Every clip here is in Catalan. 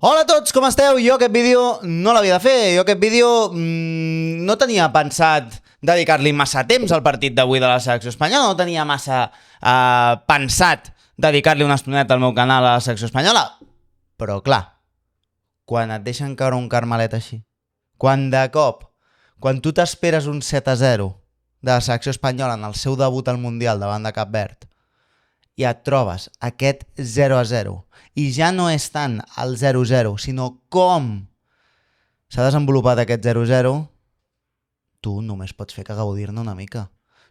Hola a tots, com esteu? Jo aquest vídeo no l'havia de fer. Jo aquest vídeo no tenia pensat dedicar-li massa temps al partit d'avui de la selecció espanyola. No tenia massa pensat dedicar-li una estoneta al meu canal a la selecció espanyola. Però clar, quan et deixen caure un carmelet així, quan de cop, quan tu t'esperes un 7-0 de la selecció espanyola en el seu debut al Mundial davant de Cap Verd, i et trobes aquest 0-0, i ja no és tant el 0-0, sinó com s'ha desenvolupat aquest 0-0, tu només pots fer que gaudir-ne una mica.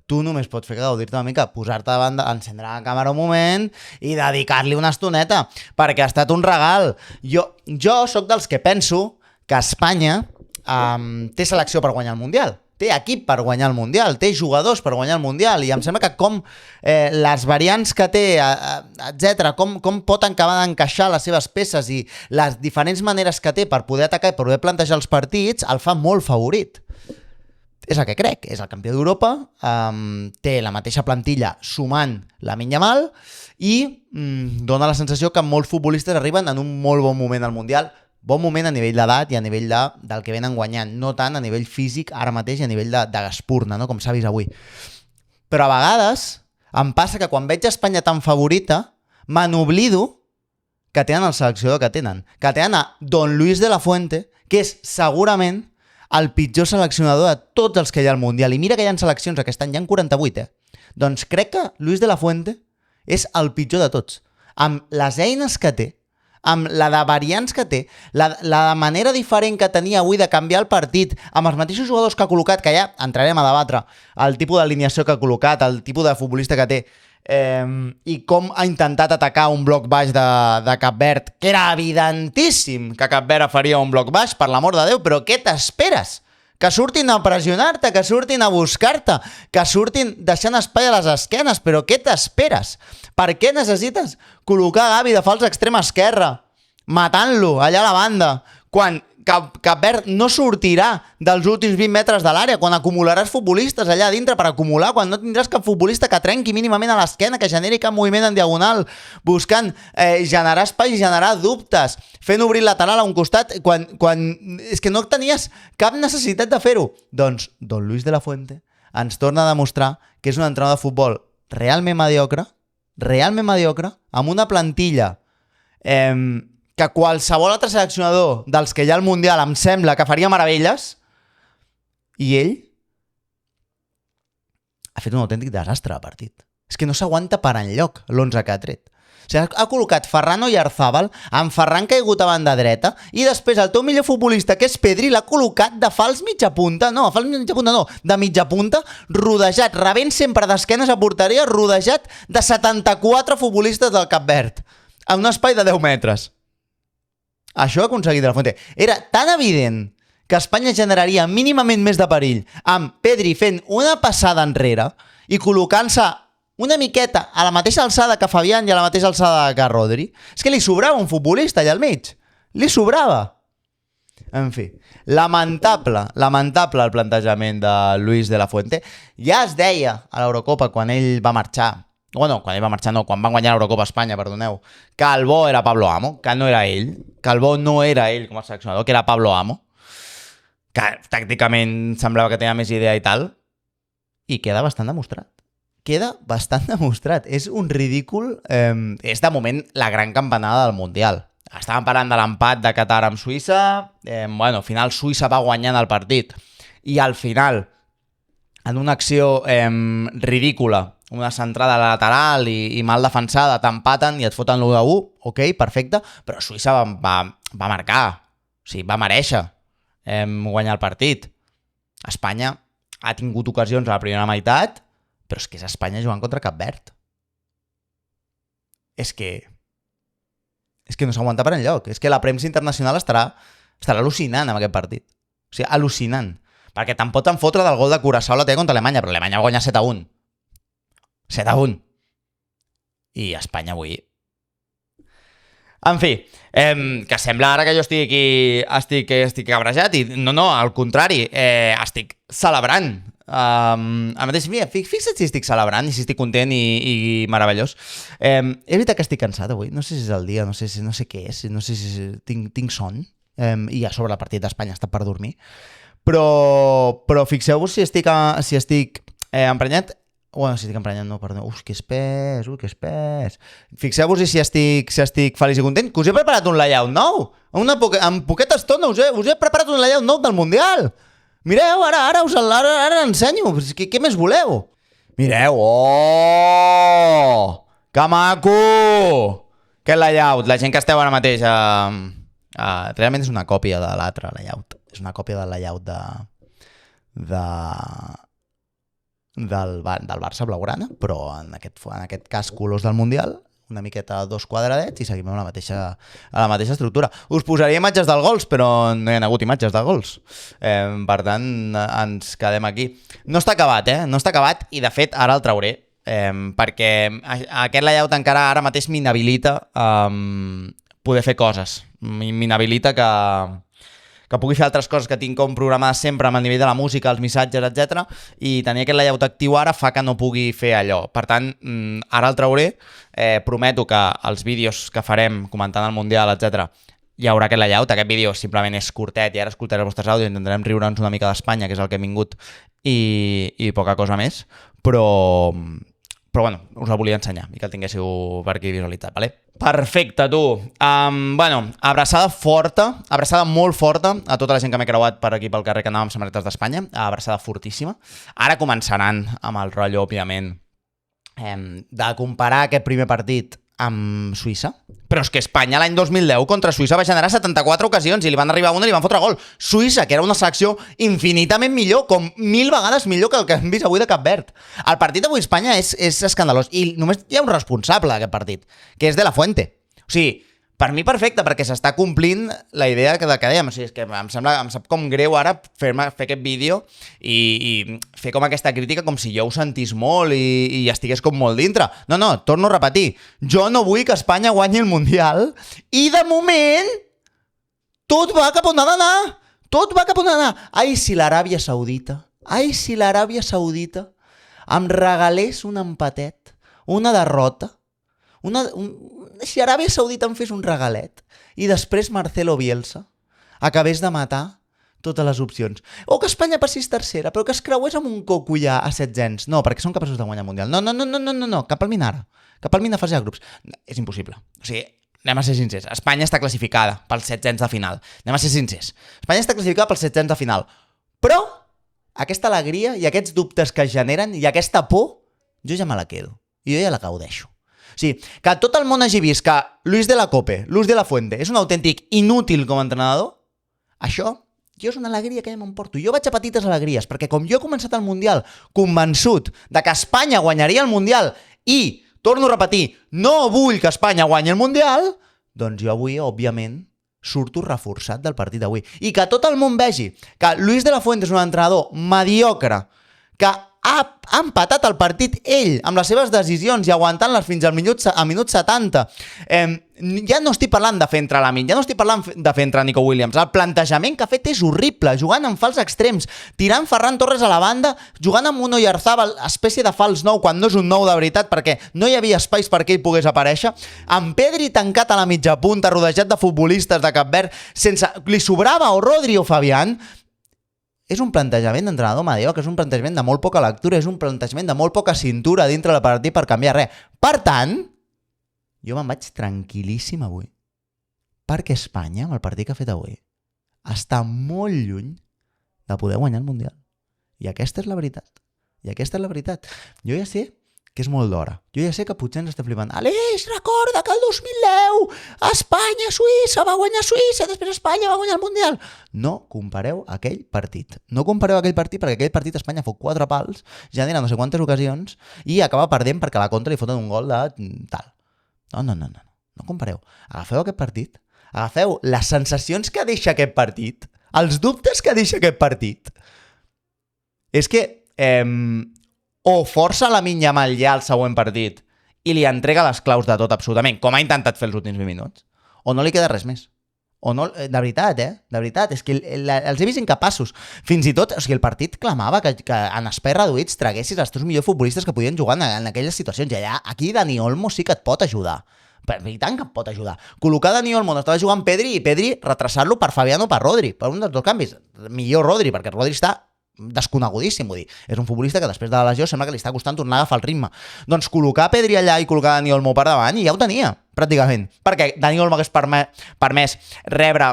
Tu només pots fer que gaudir-te una mica, posar-te davant, encendre la càmera un moment i dedicar-li una estoneta, perquè ha estat un regal. Jo sóc dels que penso que Espanya té selecció per guanyar el Mundial. Té equip per guanyar el Mundial, té jugadors per guanyar el Mundial, i em sembla que com les variants que té, etc., com pot acabar d'encaixar les seves peces i les diferents maneres que té per poder atacar i per poder plantejar els partits, el fa molt favorit. És el que crec, és el campió d'Europa, té la mateixa plantilla sumant Lamine Yamal i dona la sensació que molts futbolistes arriben en un molt bon moment al Mundial. Bon moment a nivell d'edat i a nivell del que venen guanyant, no tant a nivell físic ara mateix i a nivell de espurna, no? Com s'ha vist avui. Però a vegades em passa que quan veig Espanya tan favorita me n'oblido que tenen el seleccionador que tenen a Don Luis de la Fuente, que és segurament el pitjor seleccionador de tots els que hi ha al Mundial. I mira que hi ha seleccions aquest any, hi ha 48, Doncs crec que Luis de la Fuente és el pitjor de tots. Amb les eines que té, amb la de variants que té, la manera diferent que tenia avui de canviar el partit, amb els mateixos jugadors que ha col·locat, que ja entrarem a debatre el tipus d'alineació que ha col·locat, el tipus de futbolista que té, i com ha intentat atacar un bloc baix de Cap Verd, que era evidentíssim que Cap Verd faria un bloc baix, per l'amor de Déu, però què t'esperes? Que surtin a pressionar-te, que surtin a buscar-te, que surtin deixant espai a les esquenes, però què t'esperes? Per què necessites col·locar Gavi de fals extrema esquerra, matant-lo allà a la banda, quan Cap Verd no sortirà dels últims 20 metres de l'àrea, quan acumularàs futbolistes allà dintre per acumular, quan no tindràs cap futbolista que trenqui mínimament a l'esquena, que generi cap moviment en diagonal, buscant generar espai i generar dubtes, fent obrir lateral a un costat, quan és que no tenies cap necessitat de fer-ho. Doncs Don Luis de la Fuente ens torna a demostrar que és un entrenador de futbol realment mediocre, amb una plantilla que qualsevol altre seleccionador dels que hi ha al Mundial em sembla que faria meravelles, i ell ha fet un autèntic desastre de partit. És que no s'aguanta per enlloc l'11 que ha tret. O sigui, ha col·locat Ferran Oyarzábal amb Ferran caigut a banda dreta i després el teu millor futbolista, que és Pedri, l'ha col·locat de fals mitja punta, de mitja punta, rodejat, rebent sempre d'esquenes a porteria, rodejat de 74 futbolistes del Cap Verd, en un espai de 10 metres. Això ha aconseguit de la Fuente. Era tan evident que Espanya generaria mínimament més de perill amb Pedri fent una passada enrere i col·locant-se una miqueta a la mateixa alçada que Fabián i a la mateixa alçada que Rodri. És que li sobrava un futbolista allà al mig. Li sobrava. En fi, lamentable el plantejament de Luis de la Fuente. Ja es deia a l'Eurocopa quan ell va marxar, quan van guanyar l'Eurocopa a Espanya, perdoneu, que el bo era Pablo Amo, que no era ell, que el bo no era ell com a seleccionador, que era Pablo Amo, que tàcticament semblava que tenia més idea i tal, i queda bastant demostrat. És un ridícul, és de moment la gran campanada del Mundial. Estàvem parlant de l'empat de Qatar amb Suïssa, al final Suïssa va guanyant el partit, i al final, en una acció ridícula, una centrada lateral i mal defensada, t'empaten i et foten l'1-1, ok, perfecte, però Suïssa va marcar, o sigui, va merèixer guanyar el partit. Espanya ha tingut ocasions a la primera meitat, però és que és Espanya jugant contra Cap Verd. És que no s'aguanta per enlloc. És que la premsa internacional estarà al·lucinant amb aquest partit. O sigui, al·lucinant. Perquè te'n poden fotre del gol de Curaçao la té contra Alemanya, però Alemanya va guanyar 7-1. 7-1. I Espanya avui En fi, que sembla ara que jo estic cabrejat i no, al contrari, estic celebrant. A mateix, mira, fixa't si estic celebrant i si estic content i meravellós. És veritat que estic cansat avui, no sé si és el dia, no sé què és, no sé si tinc son, i a sobre el partit d'Espanya està per dormir, però fixeu-vos si estic emprenyat. Bueno, si estic emprenyat, no, perdó. Que espès. Fixeu-vos si estic feliç i content, que us he preparat un layout nou. En poqueta estona us he preparat un layout nou del Mundial. Mireu, ara l'ensenyo. Què més voleu? Mireu, que maco! Que layout. La gent que esteu ara mateix... realment és una còpia de l'altre layout. És una còpia del layout del Barça Blaugrana, però en aquest cas colors del Mundial, una miqueta dos quadradets i seguim amb la mateixa estructura. Us posaria imatges del gols, però no hi ha hagut imatges de gols. Per tant, ens quedem aquí. No està acabat, No està acabat i, de fet, ara el trauré, perquè aquest layout encara ara mateix m'inhabilita poder fer coses. M'inhabilita que pugui fer altres coses que tinc com programades sempre amb el nivell de la música, els missatges, etc. I tenir aquest layout actiu ara fa que no pugui fer allò. Per tant, ara el trauré. Prometo que els vídeos que farem comentant el Mundial, etc., hi haurà aquest layout. Aquest vídeo simplement és curtet i ara escoltaré els vostres àudios, intentarem riure'ns una mica d'Espanya, que és el que hem vingut, i poca cosa més. Però bueno, us el volia ensenyar i que el tinguéssiu per aquí visualitzat, vale? Perfecte, tu. Abraçada molt forta a tota la gent que m'he creuat per aquí pel carrer que anàvem amb samarretes d'Espanya. Abraçada fortíssima. Ara començaran amb el rotllo, òbviament, de comparar aquest primer partit amb Suïssa. Però és que Espanya l'any 2010 contra Suïssa va generar 74 ocasions i li van arribar una i li van fotre gol. Suïssa, que era una selecció infinitament millor, com 1000 vegades millor que el que hem vist avui de Cap Verd. El partit d'avui Espanya és escandalós i només hi ha un responsable d'aquest partit, que és De La Fuente. O sigui, per mi perfecte, perquè s'està complint la idea que dèiem. O sigui, és que em sap com greu ara fer aquest vídeo i fer com aquesta crítica com si jo ho sentís molt i estigués com molt dintre. No, torno a repetir. Jo no vull que Espanya guanyi el Mundial i de moment tot va cap on ha d'anar. Tot va cap on ha d'anar. Ai, si l'Aràbia Saudita em regalés un empatet, una derrota, si Aràbia Saudita em fes un regalet i després Marcelo Bielsa acabés de matar totes les opcions. O que Espanya passés tercera, però que es creués amb un coco ja a 700. No, perquè són capaços de guanyar el Mundial. No, cap al Minar. Cap al Minar fase de grups. És impossible. O sigui, anem a ser sincers. Espanya està classificada pels 700 de final. Anem a ser sincers. Espanya està classificada pels 700 de final. Però aquesta alegria i aquests dubtes que es generen i aquesta por, jo ja me la quedo. I jo ja la gaudeixo. O sigui, que tot el món hagi vist que Luis de la Fuente és un autèntic inútil com a entrenador, això jo és una alegria que ja m'emporto. Jo vaig a petites alegries, perquè com jo he començat el Mundial convençut de que Espanya guanyaria el Mundial i, torno a repetir, no vull que Espanya guanyi el Mundial, doncs jo avui, òbviament, surto reforçat del partit d'avui. I que tot el món vegi que Luis de la Fuente és un entrenador mediocre, que ha empatat el partit ell amb les seves decisions i aguantant-les fins al minut 70. Ja no estic parlant de fer entrar l'Amin, ja no estic parlant de fer entrar Nico Williams. El plantejament que ha fet és horrible, jugant en fals extrems, tirant Ferran Torres a la banda, jugant amb un Oyarzabal, espècie de fals nou, quan no és un nou de veritat, perquè no hi havia espais perquè ell pogués aparèixer, amb Pedri tancat a la mitja punta, rodejat de futbolistes de Cap Verd, li sobrava o Rodri o Fabián. És un plantejament d'entrenador mediocre, és un plantejament de molt poca lectura, és un plantejament de molt poca cintura dintre del partit per canviar res. Per tant, jo me'n vaig tranquil·líssim avui. Perquè Espanya, amb el partit que ha fet avui, està molt lluny de poder guanyar el Mundial. I aquesta és la veritat. Jo ja sé que és molt d'hora. Jo ja sé que potser ens està flipant. Aleix, recorda que el 2010 Espanya, Suïssa, va guanyar Suïssa, després Espanya va guanyar el Mundial. No compareu aquell partit. No compareu aquell partit perquè aquell partit Espanya fot 4 pals, genera no sé quantes ocasions i acaba perdent perquè a la contra li foten un gol de tal. No compareu. Agafeu aquest partit, agafeu les sensacions que deixa aquest partit, els dubtes que deixa aquest partit. És que o força Lamine Yamal ja al següent partit i li entrega les claus de tot absolutament, com ha intentat fer els últims 20 minuts, o no li queda res més. O no, de veritat, de veritat, és que els he vist incapaços. Fins i tot, o sigui, el partit clamava que en espais reduïts traguessis els teus millors futbolistes que podien jugar en aquelles situacions. I allà, aquí Dani Olmo sí que et pot ajudar. I tant que et pot ajudar. Col·locar Dani Olmo on estava jugant Pedri i Pedri retrasar-lo per Fabián o per Rodri, per un dels dos canvis. Millor Rodri, perquè Rodri està desconegudíssim, vull dir, és un futbolista que després de la lesió sembla que li està costant tornar a agafar el ritme. Doncs col·locar Pedri allà i col·locar Dani Olmo per davant i ja ho tenia, pràcticament, perquè Dani Olmo hagués permès rebre,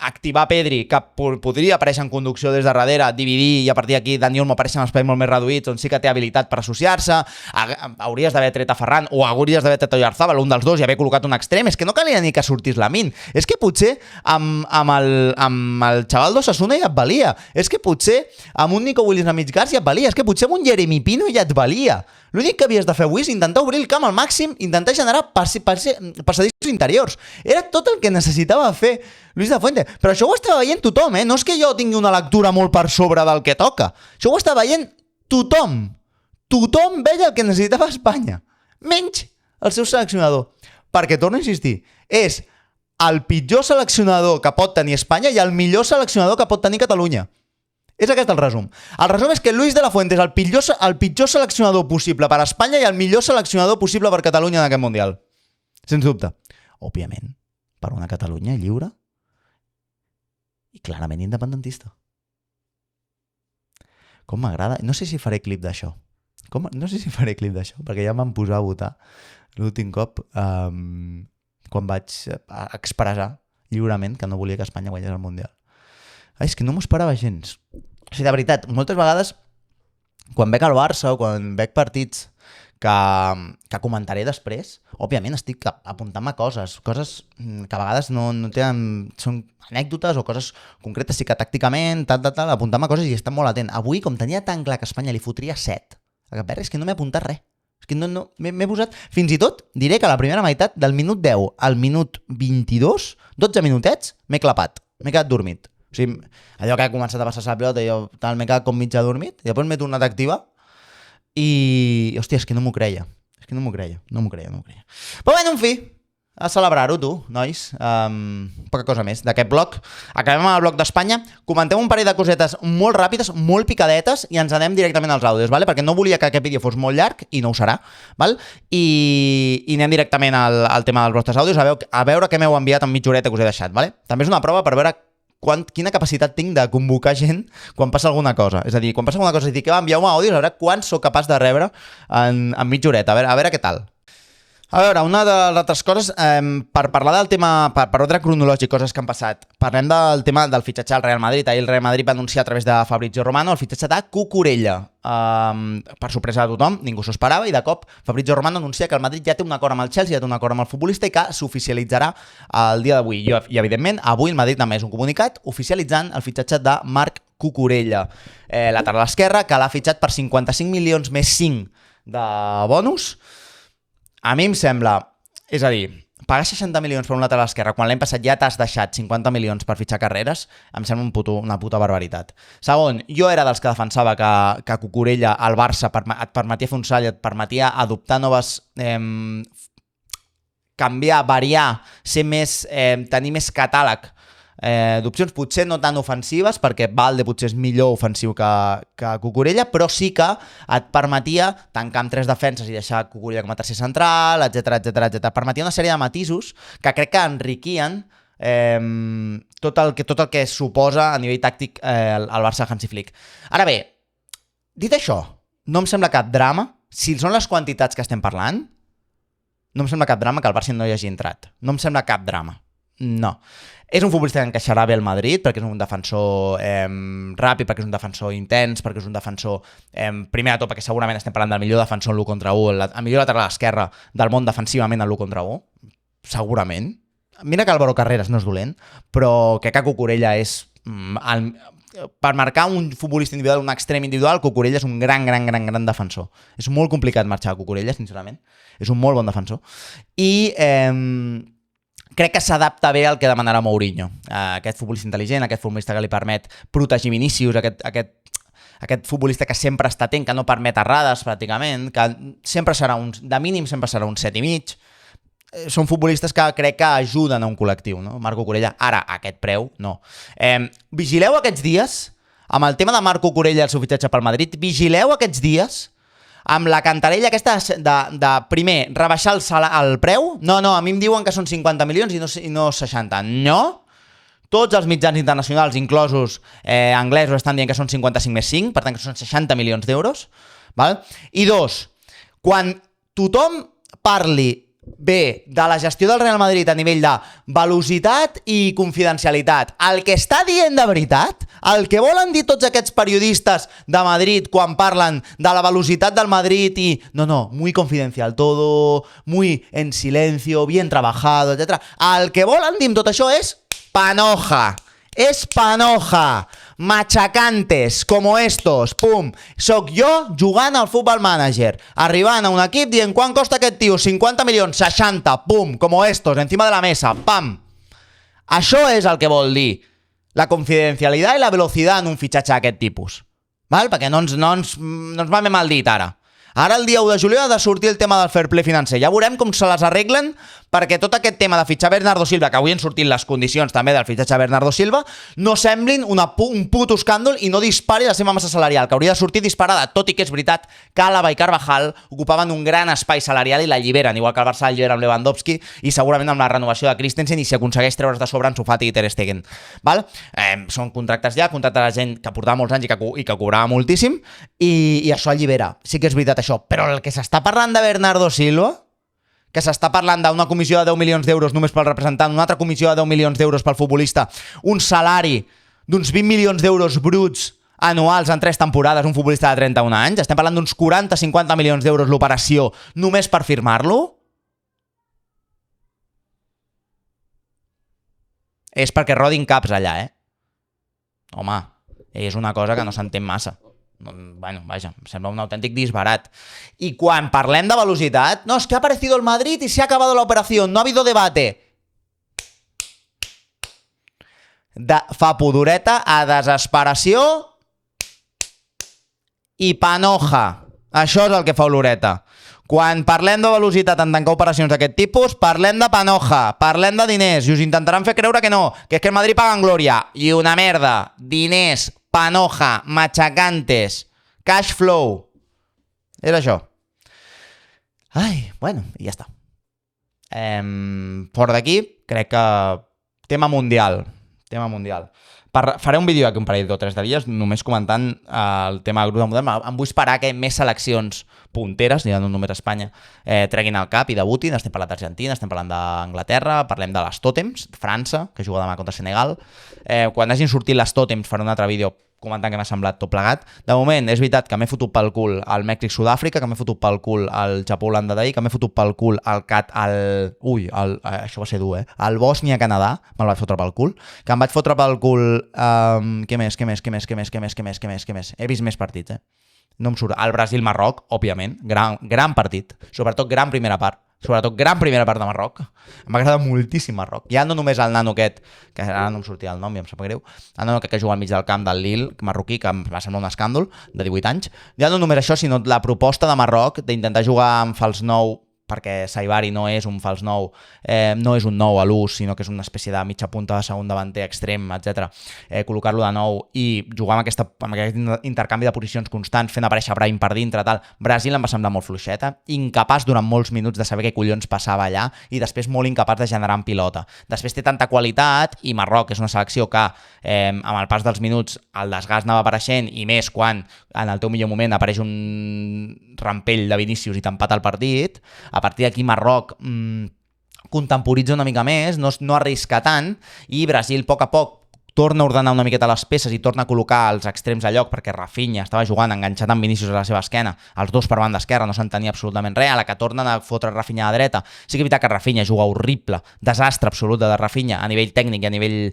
activar Pedri, que podria aparèixer en conducció des de darrere, dividir, i a partir d'aquí Dani Olmo apareix en espais molt més reduïts, on sí que té habilitat per associar-se, hauries d'haver tret a Ferran, o hauries d'haver tret a Oyarzabal, un dels dos, i haver col·locat un extrem. És que no calia ni que sortís Lamine, és que potser amb el xaval d'Osasuna ja et valia, és que potser amb un Nico Williams a mig gas ja et valia, és que potser amb un Jeremy Pino ja et valia. L'únic que havies de fer avui és intentar obrir el camp al màxim, intentar generar passadissos interiors. Era tot el que necessitava fer Luis de Fuente. Però això ho està veient tothom, No és que jo tingui una lectura molt per sobre del que toca. Això ho està veient tothom. Tothom veia el que necessitava Espanya. Menys el seu seleccionador. Perquè, torno a insistir, és el pitjor seleccionador que pot tenir Espanya i el millor seleccionador que pot tenir Catalunya. És aquest el resum. El resum és que Luis de la Fuente és el pitjor seleccionador possible per a Espanya i el millor seleccionador possible per a Catalunya en aquest Mundial. Sens dubte. Òbviament, per una Catalunya lliure i clarament independentista. Com m'agrada. No sé si faré clip d'això. Perquè ja em van posar a votar l'últim cop quan vaig expressar lliurement que no volia que Espanya guanyés el Mundial. És que no m'ho esperava gens. O sigui, de veritat, moltes vegades quan veig el Barça o quan veig partits que comentaré després, òbviament estic apuntant-me coses que a vegades no tenen, són anècdotes o coses concretes, sí que tàcticament, apuntar-me coses i estar molt atent. Avui, com tenia tan clar que Espanya li fotria 7 a Cap Verd, és que no m'he apuntat res. És que m'he posat... Fins i tot diré que a la primera meitat, del minut 10 al minut 22, 12 minutets, m'he clapat, m'he quedat dormit. O sigui, allò que ha començat a passar la pilota i jo m'he quedat com mitja dormit, i després m'he tornat a activar i, hòstia, és que no m'ho creia. No m'ho creia. Però bueno, en fi, a celebrar-ho, tu, nois. Poca cosa més d'aquest bloc. Acabem amb el bloc d'Espanya. Comentem un parell de cosetes molt ràpides, molt picadetes, i ens anem directament als àudios, ¿vale? Perquè no volia que aquest vídeo fos molt llarg, i no ho serà, ¿vale? I anem directament al tema dels vostres àudios, a veure què m'heu enviat en mitja horeta que us he deixat, ¿vale? També és una prova per veure quina capacitat tinc de convocar gent quan passa alguna cosa. És a dir, quan passa alguna cosa i dic que envieu-me àudios, a veure quan sóc capaç de rebre en mitja horeta. A veure què tal. A veure, una de les altres coses, per parlar del tema, per ordre cronològic, coses que han passat, parlem del tema del fitxatge al Real Madrid. Ahir el Real Madrid va anunciar a través de Fabrizio Romano el fitxatge de Cucurella. Per sorpresa de tothom, ningú s'ho esperava, i de cop Fabrizio Romano anuncia que el Madrid ja té un acord amb el Chelsea, ja té un acord amb el futbolista i que s'oficialitzarà el dia d'avui. I evidentment, avui el Madrid també és un comunicat oficialitzant el fitxatge de Marc Cucurella, lateral esquerre, que l'ha fitxat per 55 milions més 5 de bonus. A mi em sembla, és a dir, pagar 60 milions per un lateral esquerre quan l'any passat ja t'has deixat 50 milions per fitxar carreres, em sembla una puta barbaritat. Segon, jo era dels que defensava que Cucurella al Barça et permetia fer un salt i et permetia adoptar noves... canviar, variar, ser més, tenir més catàleg d'opcions, potser no tan ofensives, perquè Valde potser és millor ofensiu que Cucurella, però sí que et permetia tancar amb 3 defenses i deixar Cucurella com a tercer central, etc. Permetia una sèrie de matisos que crec que enriquien tot el que suposa a nivell tàctic el Barça de Hansi Flick. Ara bé, dit això, no em sembla cap drama, si són les quantitats que estem parlant, no em sembla cap drama que el Barça no hi hagi entrat. No em sembla cap drama. No. És un futbolista que encaixarà bé al Madrid, perquè és un defensor ràpid, perquè és un defensor intens, perquè és un defensor, primer de tot, perquè segurament estem parlant del millor defensor en l'1 contra 1, el millor lateral esquerre del món defensivament en l'1 contra 1, segurament. Mira que Álvaro Carreras no és dolent, però crec que Cucurella és... per marcar un futbolista individual, un extrem individual, Cucurella és un gran defensor. És molt complicat marxar a Cucurella, sincerament. És un molt bon defensor. I... crec que s'adapta bé al que demanarà Mourinho. Aquest futbolista intel·ligent, aquest futbolista que li permet protegir Vinícius, aquest futbolista que sempre està atent, que no permet errades pràcticament, que sempre serà de mínim sempre serà un 7,5. són futbolistes que crec que ajuden a un col·lectiu, no? Marco Corella, ara, a aquest preu, no. Vigileu aquests dies, amb el tema de Marco Corella i el seu fitxatge pel Madrid, vigileu aquests dies amb la cantarella aquesta de primer, rebaixar el preu. No, a mi em diuen que són 50 milions i no 60. No! Tots els mitjans internacionals, inclosos anglesos, estan dient que són 55 més 5, per tant que són 60 milions d'euros. Val? I dos, quan tothom parli bé de la gestió del Real Madrid a nivell de velocitat i confidencialitat, el que està dient de veritat, el que volen dir tots aquests periodistes de Madrid quan parlen de la velocitat del Madrid i no, muy confidencial todo, muy en silencio, bien trabajado, etc. El que volen dir amb tot això és panoja. És panoja. Machacantes como estos. Pum. Soc jo jugant al Football Manager, arribant a un equip dient quan costa aquest tio, 50 milions, 60, pum, como estos, encima de la mesa, pam. Això és el que vol dir la confidencialitat i la velocitat en un fitxatge d'aquest tipus. Val? Perquè no ens va bé mal dit ara. Ara el dia 1 de juliol ha de sortir el tema del fair play financer. Ja veurem com se les arreglen perquè tot aquest tema de fitxar Bernardo Silva, que avui han sortit les condicions també del fitxatge Bernardo Silva, no semblin un puto escàndol i no dispari la seva massa salarial, que hauria de sortir disparada, tot i que és veritat que Àlaba i Carvajal ocupaven un gran espai salarial i l'alliberen, igual que el Barça allibera amb Lewandowski i segurament amb la renovació de Christensen i si aconsegueix treure's de sobre Ansu Fati i Ter Stegen. Val? Són contractes ja, contractes de gent que portava molts anys i que cobrava moltíssim i això allibera. Sí que és veritat això, però el que s'està parlant de Bernardo Silva, que s'està parlant d'una comissió de 10 milions d'euros només pel representant, una altra comissió de 10 milions d'euros pel futbolista, un salari d'uns 20 milions d'euros bruts anuals en 3 temporades, un futbolista de 31 anys, estem parlant d'uns 40-50 milions d'euros l'operació només per firmar-lo, és perquè rodin caps allà, Home, és una cosa que no s'entén massa. Bueno, vaja, em sembla un autèntic disbarat. Y quan parlem de velocitat, no, es que ha aparecido el Madrid y se ha acabado la operación, no ha habido debate. Fa pudoreta a desesperació i panoja. Això és el que fa oloreta. Quan parlem de velocitat en tancar operacions d'aquest tipus, parlem de panoja, parlem de diners, i us intentaran fer creure que no, que és que el Madrid paga en glòria. I una merda. Diners, panoja, machacantes, cash flow. És això. Ai, bueno, i ja està. Fora d'aquí, crec que tema mundial. Faré un vídeo aquí un parell o 3 de dies només comentant el tema del grup de model. Em vull esperar que més seleccions punteres, ja no només a Espanya, treguin el cap i debutin. Estem parlant d'Argentina, estem parlant d'Anglaterra, parlem de les tòtems, França, que juga demà contra Senegal. Quan hagin sortit les tòtems faré un altre vídeo comentant què m'ha semblat tot plegat. De moment, és veritat que m'he fotut pel cul el Mèxic-Sud-àfrica, que m'he fotut pel cul el Japó-Holanda d'ahir, que m'he fotut pel cul això va ser dur, el Bòsnia-Canadà, me'l vaig fotre pel cul, que em vaig fotre pel cul... Què més? He vist més partits, No em surt. El Brasil-Marroc, òbviament, gran partit, sobretot gran primera part de Marroc. M'agrada moltíssim Marroc. Ja no només el nano aquest, que ara no em sortia el nom i em sap greu, el nano aquest que juga al mig del camp del Lille, marroquí, que em va semblar un escàndol, de 18 anys. Ja no només això, sinó la proposta de Marroc d'intentar jugar amb fals 9, perquè Saibari no és un fals 9, no és un 9 a l'ús, sinó que és una espècie de mitja punta, segon davanter, extrem, etc. Col·locar-lo de 9 i jugar amb aquest intercanvi de posicions constants, fent aparèixer Brahim per dintre, tal. Brasil em va semblar molt fluixeta, incapaç durant molts minuts de saber què collons passava allà i després molt incapaç de generar en pilota. Després té tanta qualitat i Marroc és una selecció que amb el pas dels minuts el desgast anava apareixent i més quan en el teu millor moment apareix un rampell de Vinícius i t'empata el partit. A partir d'aquí Marroc contemporitza una mica més, no arrisca tant, i Brasil a poc torna a ordenar una miqueta les peces i torna a col·locar els extrems a lloc, perquè Rafinha estava jugant enganxat amb Vinícius a la seva esquena, els dos per banda esquerra, no s'entenia absolutament res, a la que tornen a fotre Rafinha a la dreta. Sí que és veritat que Rafinha juga horrible, desastre absolut de Rafinha a nivell tècnic i a nivell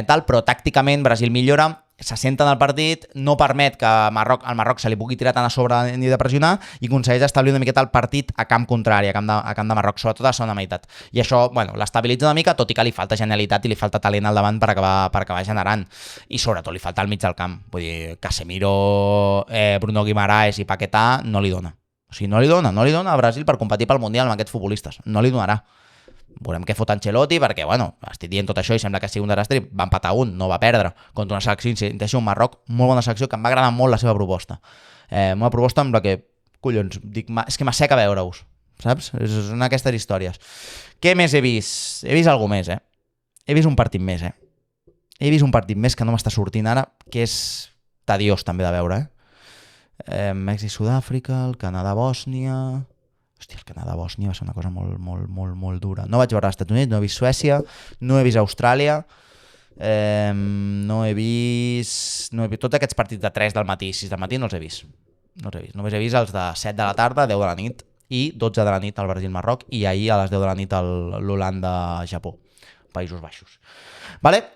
tal, però tàcticament Brasil millora, se senta en el partit, no permet que al Marroc se li pugui tirar tant a sobre ni de pressionar i aconsegueix establir una miqueta el partit a camp contrari, a camp de Marroc, sobretot a la segona meitat. I això, l'estabilitza una mica, tot i que li falta genialitat i li falta talent al davant per acabar generant. I sobretot li falta al mig del camp. Vull dir, Casemiro, Bruno Guimaraes i Paquetá no li dona. O sigui, no li dona a Brasil per competir pel Mundial amb aquests futbolistes. No li donarà. Veurem què fot Ancelotti, perquè, bueno, estic dient tot això i sembla que sigui un desastre, va empatar no va perdre, contra una selecció, insisteixo, un Marroc, molt bona selecció, que em va agradar molt la seva proposta. Una proposta amb la que, collons, dic, és que m'asseca veure-us, saps? És una d'aquestes històries. Què més he vist? He vist alguna més, He vist un partit més, He vist un partit més que no m'està sortint ara, que és tediós també de veure, Mèxic-Sud-àfrica, el Canadà-Bòsnia... Hòstia, el Canadà-Bòsnia va ser una cosa molt dura. No vaig veure als Estats Units, no he vist Suècia, no he vist Austràlia, no he vist... Tots aquests partits de 3 del matí i 6 del matí no els he vist. Només he vist els de 7 de la tarda, 10 de la nit i 12 de la nit al Brasil-Marroc i ahir a les 10 de la nit l'Holanda-Japó, Països Baixos. Vale?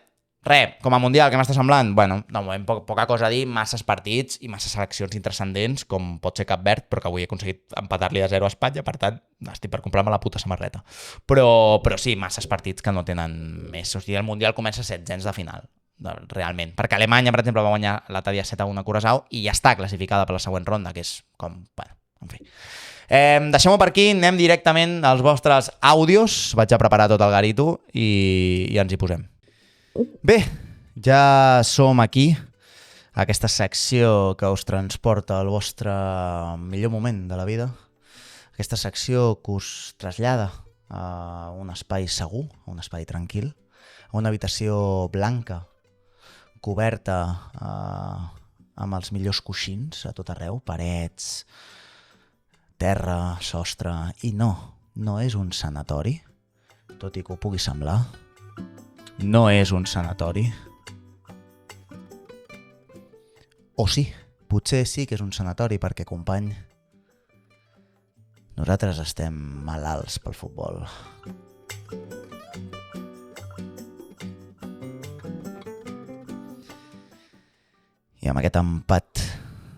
Com a Mundial, què m'està semblant? Bueno, de moment poca cosa a dir, masses partits i masses seleccions intrascendents, com pot ser Cap Verd, però que avui he aconseguit empatar-li de 0 a Espanya, per tant, estic per comprar-me la puta samarreta. Però sí, masses partits que no tenen més. O sigui, el Mundial comença 700 de final, realment. Perquè Alemanya, per exemple, va guanyar l'altre dia 7-1 a Curaçao i ja està classificada per la següent ronda, que és com... Bueno, en fi. Deixem-ho per aquí, anem directament als vostres àudios. Vaig a preparar tot el garito i ens hi posem. Bé, ja som aquí, aquesta secció que us transporta al vostre millor moment de la vida, aquesta secció que us trasllada a un espai segur, a un espai tranquil, a una habitació blanca, coberta amb els millors coixins a tot arreu, parets, terra, sostre, i no és un sanatori, tot i que ho pugui semblar. No és un sanatori. O sí, potser sí que és un sanatori perquè, company, nosaltres estem malalts pel futbol. I amb aquest empat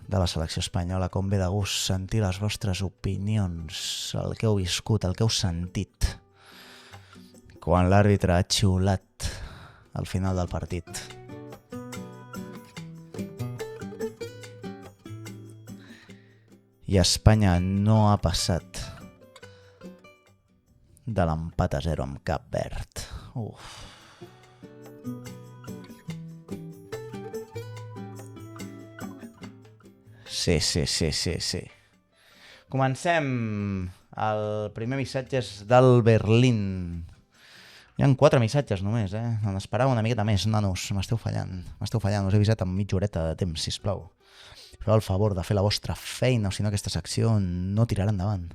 de la selecció espanyola, com ve de gust sentir les vostres opinions, el que heu viscut, el que heu sentit quan l'àrbitre ha xiulat al final del partit. I Espanya no ha passat de l'empat a 0 amb Cap Verd. Sí. Comencem. El primer missatge és del Berlín. Hi ha 4 missatges només, No n'esperava una miqueta més, nanos. M'esteu fallant. Us he avisat amb mitja horeta de temps, sisplau. Feu el favor de fer la vostra feina, o si no aquesta secció no tirarà endavant.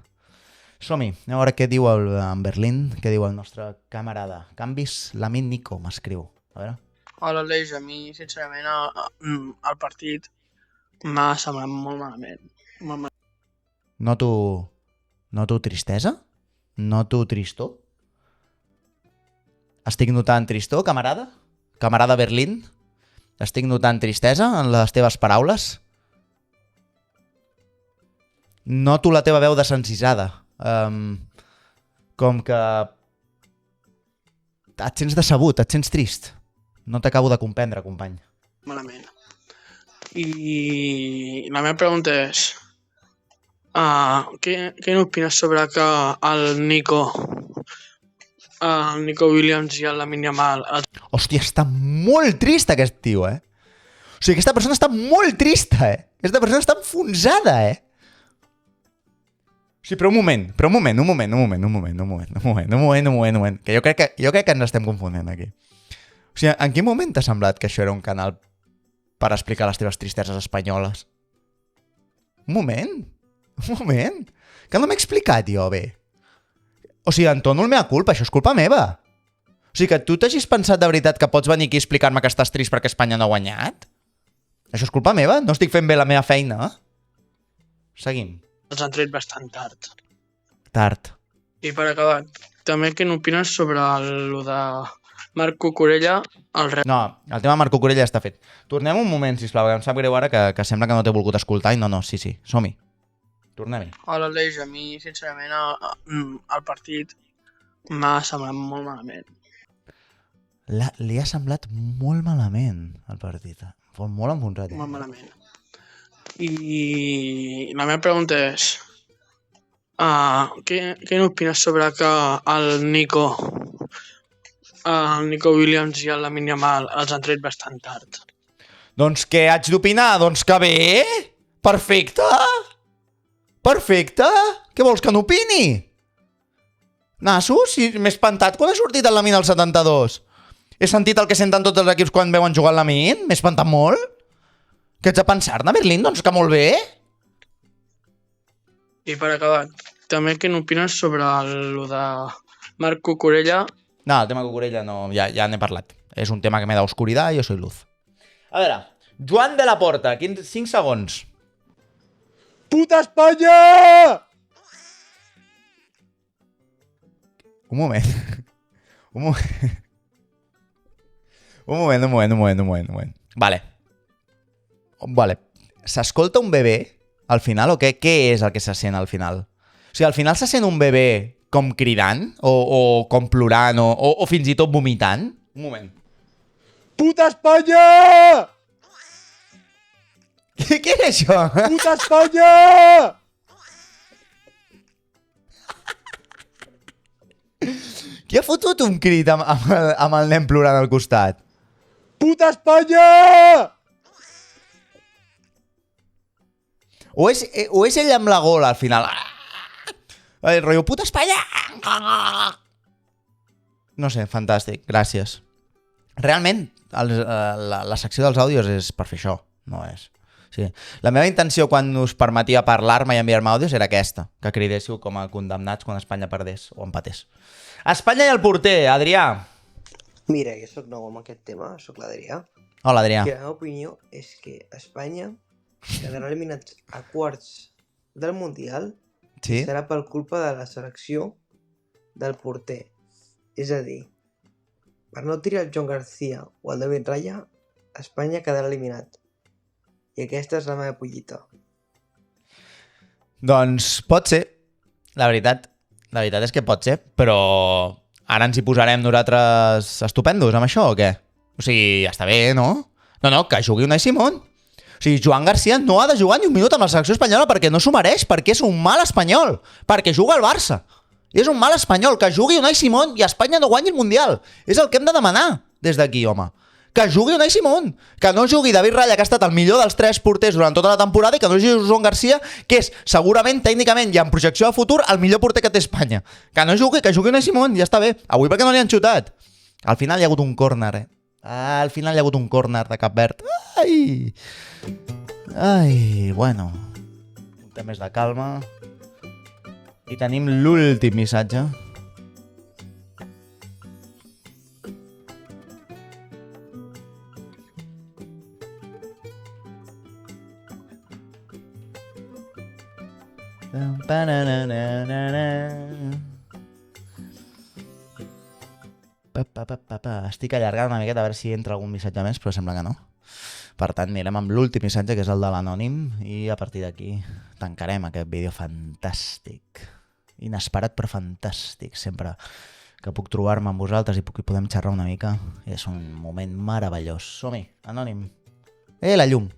Som-hi. Anem a veure què diu en Berlín, què diu el nostre camarada. Canvis, Lamin Nico m'escriu. A veure. Hola, Aleix. A mi, sincerament, el partit m'ha semblat molt malament. Noto tristesa? Noto tristor? Estic notant tristor, camarada? Camarada Berlín? Estic notant tristesa en les teves paraules? Noto la teva veu desencisada. Com que et sents decebut, et sents trist. No t'acabo de comprendre, company. Malament. I la meva pregunta és... què n'opines sobre que el Nico Williams i el Lamine Yamal... Hòstia, està molt trist aquest tio, O sigui, aquesta persona està molt trista, Aquesta persona està enfonsada, Sí, però un moment. Que jo crec que ens estem confonent aquí. O sigui, en quin moment t'ha semblat que això era un canal per explicar les teves tristeses espanyoles? Un moment. Que no m'he explicat jo bé. O sigui, entono el mea culpa, això és culpa meva. O sigui, que tu t'hagis pensat de veritat que pots venir aquí a explicar-me que estàs trist perquè Espanya no ha guanyat? Això és culpa meva? No estic fent bé la meva feina? Seguim. Els han tret bastant tard. Tard. I per acabar, també què n'opines sobre el de Marc Cucurella al Real? No, el tema Marc Cucurella ja està fet. Tornem un moment, sisplau, que em sap greu ara que sembla que no t'he volgut escoltar i no, sí, som-hi. Tornem-hi. Hola, Aleix. A mi, sincerament, el partit m'ha semblat molt malament. Li ha semblat molt malament el partit. Fos molt enfonsat. Molt malament. I la meva pregunta és... Què n'opines sobre que el Nico Williams i el Lamine Yamal els han tret bastant tard? Doncs què haig d'opinar? Doncs que bé! Perfecte! Perfecte! Què vols que n'opini? Nassos, si m'he espantat quan ha sortit el Lamine al 72. He sentit el que senten tots els equips quan veuen jugar el Lamine? M'he espantat molt? Què ets a pensar-ne, Berlín? Doncs que molt bé! I per acabar, també què n'opines sobre el de Marc Cucurella? No, el tema Cucurella no, ja n'he parlat. És un tema que me da oscuridad i jo soy luz. A veure, Joan de la Porta, 5 segons. Puta Espanya! Un moment. Un moment. Vale. S'escolta un bebè al final o què? Què és el que se sent al final? O sigui, al final se sent un bebè com cridant o com plorant o fins i tot vomitant? Un moment. Puta Espanya! Què és això? Puta Espanya! Qui ha fotut un crit amb el nen plorant al costat? Puta Espanya! O és ell amb la gola al final? El rotllo, puta Espanya! No sé, fantàstic, gràcies. Realment, la secció dels àudios és per fer això, no és... Sí. La meva intenció quan us permetia parlar-me i enviar-me àudios era aquesta, que cridéssiu com a condemnats quan Espanya perdés o empatés. Espanya i el porter, Adrià. Mira, jo sóc nou amb aquest tema, sóc l'Adrià. Hola, Adrià. I la meva opinió és que Espanya quedarà eliminats a quarts del Mundial Sí? serà per culpa de la selecció del porter. És a dir, per no tirar el Joan García o el David Raya, Espanya quedarà eliminat. I aquesta és la meva pollita. Doncs pot ser, la veritat és que pot ser, però ara ens hi posarem nosaltres estupendos amb això o què? O sigui, ja està bé, no? No, que jugui Unai Simón. O sigui, Joan García no ha de jugar ni un minut amb la selecció espanyola perquè no s'ho mereix, perquè és un mal espanyol, perquè juga al Barça. I és un mal espanyol, que jugui Unai Simón i Espanya no guanyi el Mundial. És el que hem de demanar des d'aquí, home. Que jugui Unai Simón, que no jugui David Raya, que ha estat el millor dels 3 porters durant tota la temporada, i que no jugui Joan García, que és segurament, tècnicament i en projecció de futur, el millor porter que té Espanya. Que no jugui, que jugui Unai Simón, ja està bé. Avui perquè no li han xutat. Al final hi ha hagut un córner, Al final hi ha hagut un córner de Cap Verd. Ai, bueno. Un temps més de calma. I tenim l'últim missatge. Estic allargant una miqueta a veure si entra algun missatge més, però sembla que no. Per tant, anirem amb l'últim missatge, que és el de l'anònim, i a partir d'aquí tancarem aquest vídeo fantàstic. Inesperat però fantàstic, sempre que puc trobar-me amb vosaltres i podem xerrar una mica. És un moment meravellós. Som-hi, anònim. La llum.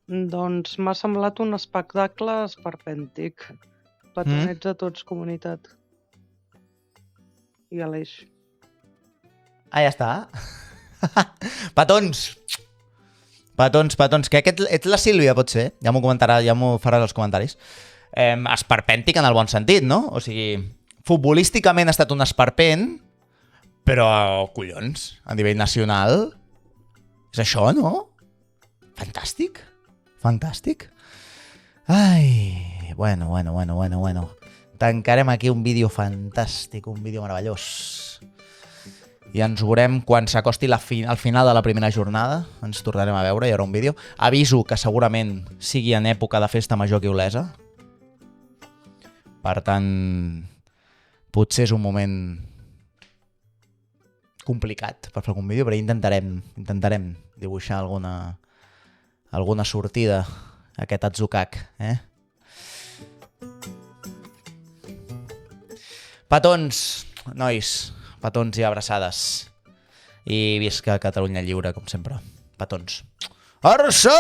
Doncs m'ha semblat un espectacle esperpèntic. Petonets a tots, comunitat. I Aleix. Ja està. Petons, que ets la Sílvia, pot ser? Ja m'ho comentarà, ja m'ho faràs als comentaris. Esperpèntic en el bon sentit, no? O sigui, futbolísticament ha estat un esperpent, però, collons, a nivell nacional, és això, no? Fantàstic. Ai, bueno. Tancarem aquí un vídeo fantàstic, un vídeo meravellós. I ens veurem quan s'acosti al final de la primera jornada. Ens tornarem a veure, hi haurà un vídeo. Aviso que segurament sigui en època de festa major que Olesa. Per tant, potser és un moment complicat per fer algun vídeo, però intentarem dibuixar alguna sortida a aquest Atzucac, Petons, nois, petons i abraçades. I visca Catalunya lliure, com sempre. Petons. Arça!